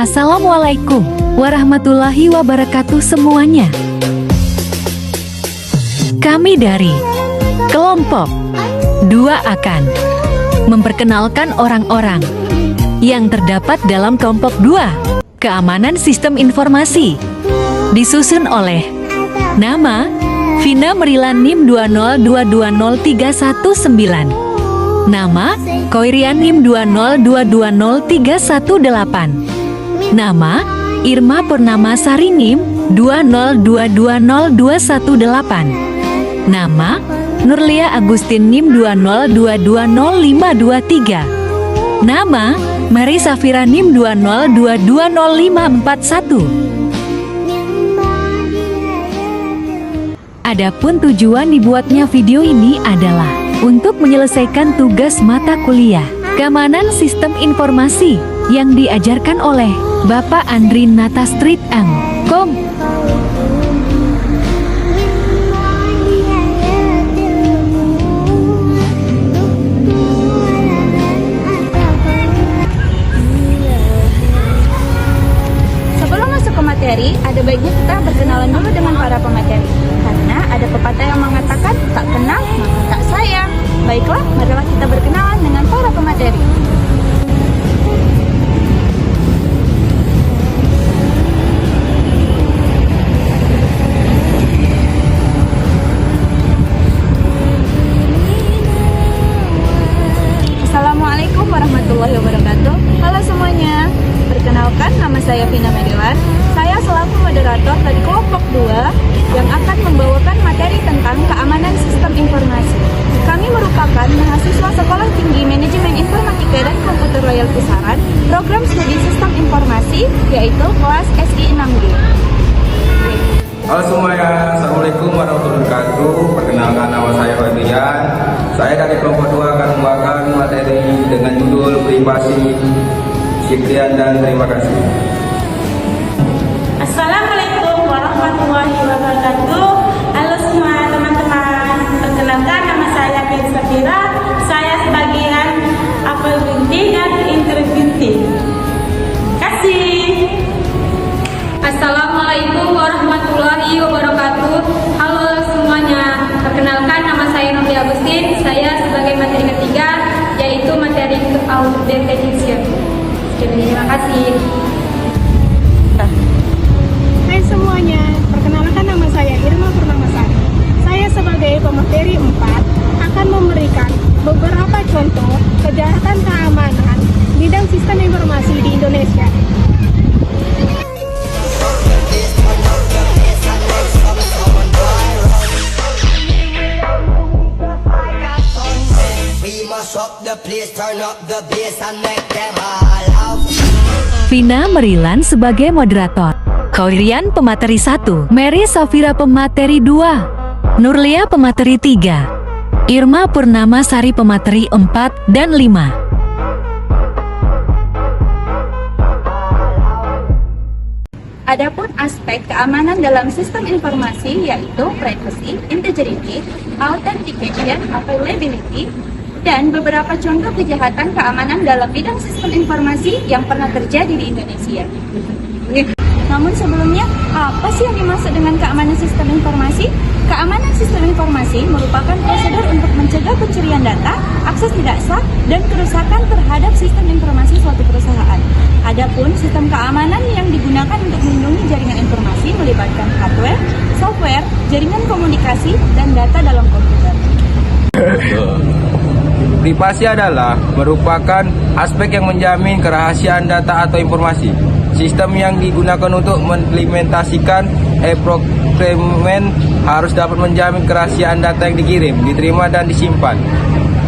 Assalamualaikum warahmatullahi wabarakatuh semuanya. Kami dari kelompok 2 akan memperkenalkan orang-orang yang terdapat dalam kelompok 2 keamanan sistem informasi, disusun oleh nama Vina Merilan NIM 202203119, nama Koirian NIM 202203118, nama Irma Purnama Sari NIM 202202118, nama Nurlia Agustin NIM 202200523, nama Mary Safira NIM 202200541. Adapun tujuan dibuatnya video ini adalah untuk menyelesaikan tugas mata kuliah Keamanan Sistem Informasi yang diajarkan oleh Bapak Andri Nata Street M. Kom. Sebelum masuk ke materi, ada baiknya kita berkenalan dulu dengan para pemateri. Karena ada pepatah yang mengatakan, tak kenal maka tak sayang. Baiklah, marilah kita berkenalan dengan para pemateri. Assalamualaikum warahmatullahi wabarakatuh. Halo semuanya, perkenalkan nama saya Vina Merilan. Saya selaku moderator dari kelompok 2 yang akan membawakan materi tentang keamanan sistem informasi. Kami merupakan mahasiswa Sekolah Tinggi Manajemen Informatika dan Komputer Royal Kisaran, program studi sistem informasi, yaitu kelas SI 6G. Halo semuanya, Assalamualaikum warahmatullahi wabarakatuh. Perkenalkan, nama saya Fabian. Saya dari kelompok 2 akan membawakan materi dengan judul privasi. Sekian dan terima kasih. Assalamualaikum warahmatullahi wabarakatuh. Halo semua teman-teman. Perkenalkan, nama saya Mary Safira. Saya sebagian apel binti dan interbinti. Kasih. Assalamualaikum warahmatullahi wabarakatuh. Halo semuanya. Perkenalkan, nama saya Nurlia Agustin. Saya sebagai materi ketiga, yaitu materi authentication. Terima kasih. Hai semuanya, perkenalkan nama saya Irma Purnama Sari. Saya sebagai pemateri 4 akan memberikan beberapa contoh kejahatan keamanan bidang sistem informasi di Indonesia. Vina Merilan sebagai moderator, Koirian pemateri 1, Mary Safira pemateri 2, Nurlia pemateri 3, Irma Purnama Sari pemateri 4 dan 5. Adapun aspek keamanan dalam sistem informasi yaitu privacy, integrity, authentication, availability, dan beberapa contoh kejahatan keamanan dalam bidang sistem informasi yang pernah terjadi di Indonesia. Namun sebelumnya, apa sih yang dimaksud dengan keamanan sistem informasi? Keamanan sistem informasi merupakan prosedur untuk mencegah pencurian data, akses tidak sah, dan kerusakan terhadap sistem informasi suatu perusahaan. Adapun sistem keamanan yang digunakan untuk melindungi jaringan informasi melibatkan hardware, software, jaringan komunikasi, dan data dalam komputer. Privasi adalah merupakan aspek yang menjamin kerahasiaan data atau informasi. Sistem yang digunakan untuk mengimplementasikan e-procurement harus dapat menjamin kerahasiaan data yang dikirim, diterima, dan disimpan.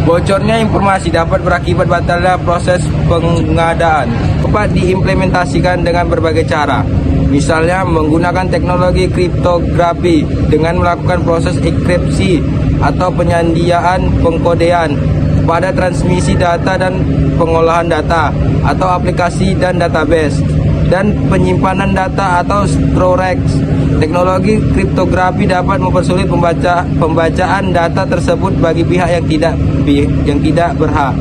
Bocornya informasi dapat berakibat batalnya proses pengadaan. Dapat diimplementasikan dengan berbagai cara. Misalnya menggunakan teknologi kriptografi dengan melakukan proses enkripsi atau penyediaan pengkodean pada transmisi data dan pengolahan data atau aplikasi dan database dan penyimpanan data atau storage. Teknologi kriptografi dapat mempersulit pembacaan data tersebut bagi pihak yang tidak berhak.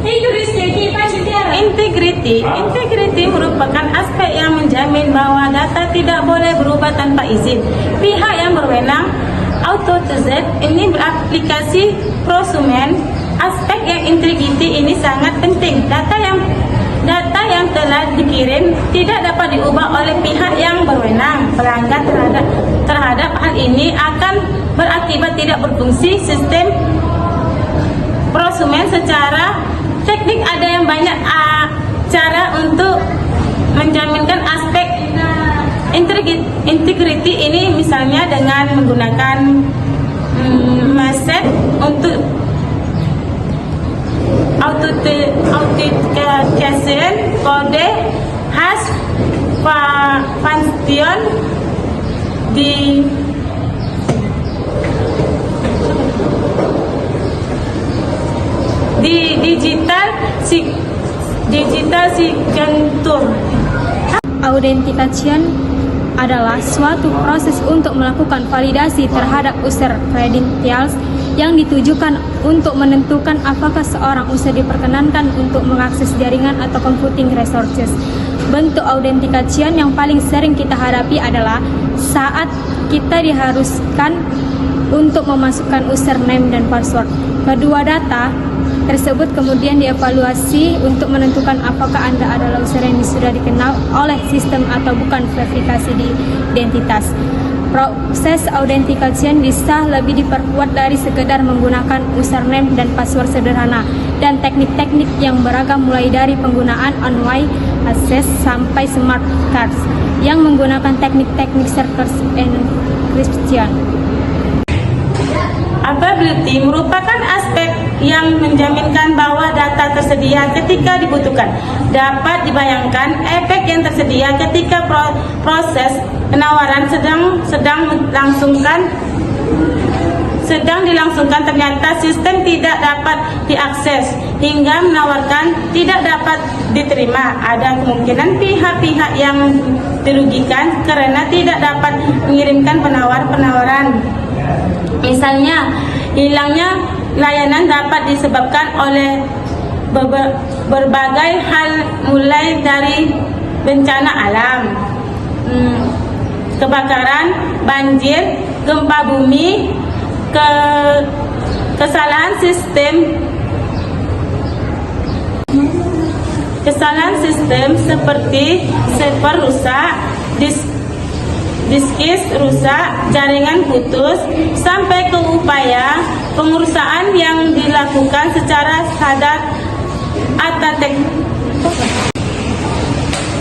Hey guys, jadi apa sih? integrity merupakan aspek yang menjamin bahwa data tidak boleh berubah tanpa izin. Pihak yang berwenang authorize ini beraplikasi prosumen. Aspek yang integrity ini sangat penting. Data yang telah dikirim tidak dapat diubah oleh pihak yang berwenang. Pelanggar terhadap hal ini akan berakibat tidak berfungsi sistem prosumen. Secara teknik ada yang banyak cara untuk menjaminkan aspek integrity ini, misalnya dengan menggunakan message untuk authentication, kode hash, function di digital signature. Authentication adalah suatu proses untuk melakukan validasi terhadap user credentials yang ditujukan untuk menentukan apakah seorang user diperkenankan untuk mengakses jaringan atau computing resources. Bentuk authentication yang paling sering kita hadapi adalah saat kita diharuskan untuk memasukkan username dan password. Kedua data tersebut kemudian dievaluasi untuk menentukan apakah Anda adalah user yang sudah dikenal oleh sistem atau bukan. Verifikasi di identitas. Proses authentication bisa lebih diperkuat dari sekedar menggunakan username dan password sederhana, dan teknik-teknik yang beragam mulai dari penggunaan one-way access sampai smart cards yang menggunakan teknik-teknik secret encryption. Availability merupakan aspek yang menjaminkan bahwa data tersedia ketika dibutuhkan. Dapat dibayangkan efek yang tersedia ketika proses penawaran sedang dilangsungkan ternyata sistem tidak dapat diakses hingga menawarkan tidak dapat diterima. Ada kemungkinan pihak-pihak yang dirugikan karena tidak dapat mengirimkan penawaran. Misalnya, hilangnya layanan dapat disebabkan oleh berbagai hal, mulai dari bencana alam, kebakaran, banjir, gempa bumi, kesalahan sistem seperti server rusak, diskis rusak, jaringan putus, sampai ke upaya pengurusan yang dilakukan secara sadar atau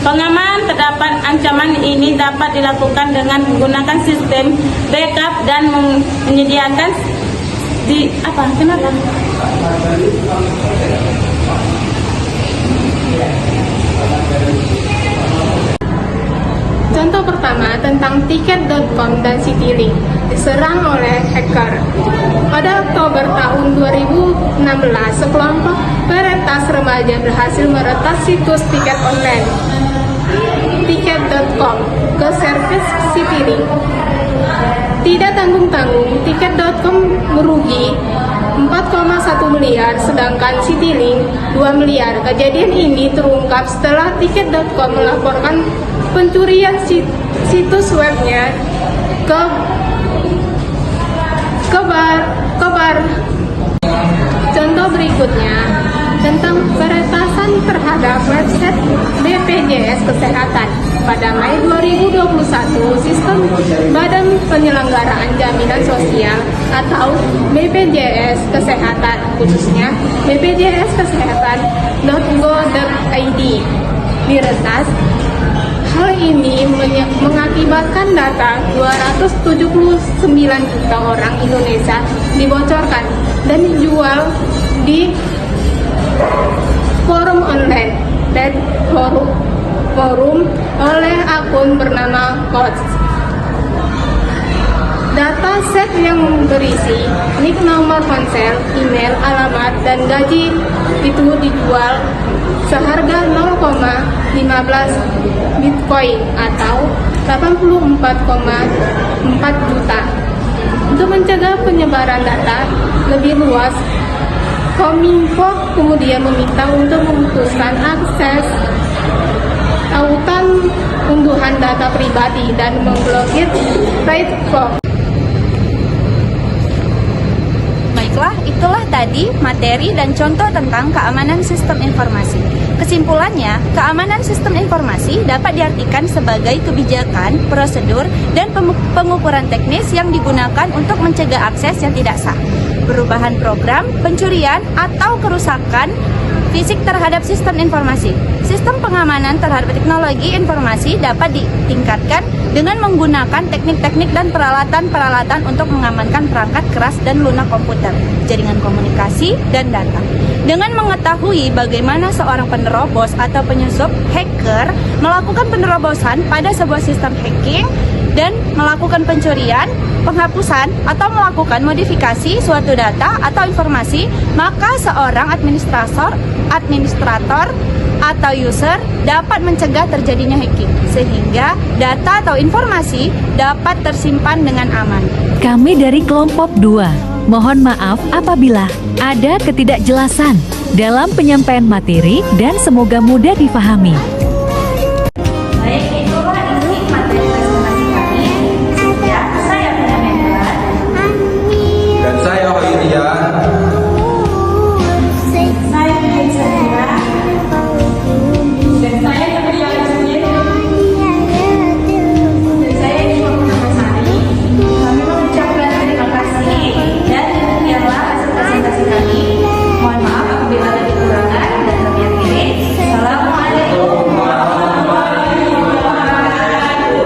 pengaman terdapat ancaman ini dapat dilakukan dengan menggunakan sistem backup dan menyediakan Contoh pertama tentang tiket.com dan Citylink diserang oleh hacker. Pada Oktober tahun 2016, sekelompok peretas remaja berhasil meretas situs tiket online tiket.com ke servis Citylink. Tidak tanggung-tanggung, tiket.com merugi 4,1 miliar, sedangkan Citylink 2 miliar. Kejadian ini terungkap setelah tiket.com melaporkan pencurian situs webnya ke bar. Contoh berikutnya tentang peretasan terhadap website BPJS Kesehatan. Pada Mei 2021, sistem Badan Penyelenggaraan Jaminan Sosial atau BPJS Kesehatan, khususnya BPJS Kesehatan.go.id diretas. Hal ini mengakibatkan data 279 juta orang Indonesia dibocorkan dan dijual di forum online dan forum oleh akun bernama Coach. Data set yang berisi nik, nomor ponsel, email, alamat, dan gaji itu dijual seharga 0,15 Bitcoin atau 84,4 juta. Untuk mencegah penyebaran data lebih luas, Kominfo kemudian meminta untuk memutuskan akses tautan unduhan data pribadi dan memblokir platform. Baiklah, itulah tadi materi dan contoh tentang keamanan sistem informasi. Kesimpulannya, keamanan sistem informasi dapat diartikan sebagai kebijakan, prosedur, dan pengukuran teknis yang digunakan untuk mencegah akses yang tidak sah, perubahan program, pencurian, atau kerusakan fisik terhadap sistem informasi. Sistem pengamanan terhadap teknologi informasi dapat ditingkatkan dengan menggunakan teknik-teknik dan peralatan-peralatan untuk mengamankan perangkat keras dan lunak komputer, jaringan komunikasi, dan data. Dengan mengetahui bagaimana seorang penerobos atau penyusup hacker melakukan penerobosan pada sebuah sistem hacking dan melakukan pencurian, penghapusan, atau melakukan modifikasi suatu data atau informasi, maka seorang administrator atau user dapat mencegah terjadinya hacking, sehingga data atau informasi dapat tersimpan dengan aman. Kami dari kelompok 2, mohon maaf apabila ada ketidakjelasan dalam penyampaian materi dan semoga mudah difahami. Baik, itulah isi materi presentasi kami. Ya, saya punya mentor. Dan saya Hoirian. Saya ingin saya dan saya sebagai Agustin dan saya ingin Sari. Kami mengucapkan terima kasih dan demikianlah hasil presentasi kami. Mohon maaf apabila ada kekurangan dan kelebihan diri. Assalamualaikum warahmatullahi wabarakatuh.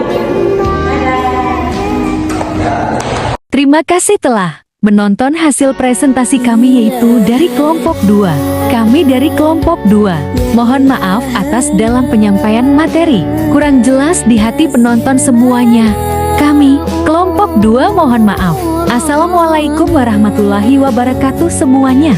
Terima kasih telah menonton hasil presentasi kami yaitu dari kelompok 2. Kami dari kelompok 2. Mohon maaf atas dalam penyampaian materi. Kurang jelas di hati penonton semuanya. Kami, kelompok 2 mohon maaf. Assalamualaikum warahmatullahi wabarakatuh semuanya.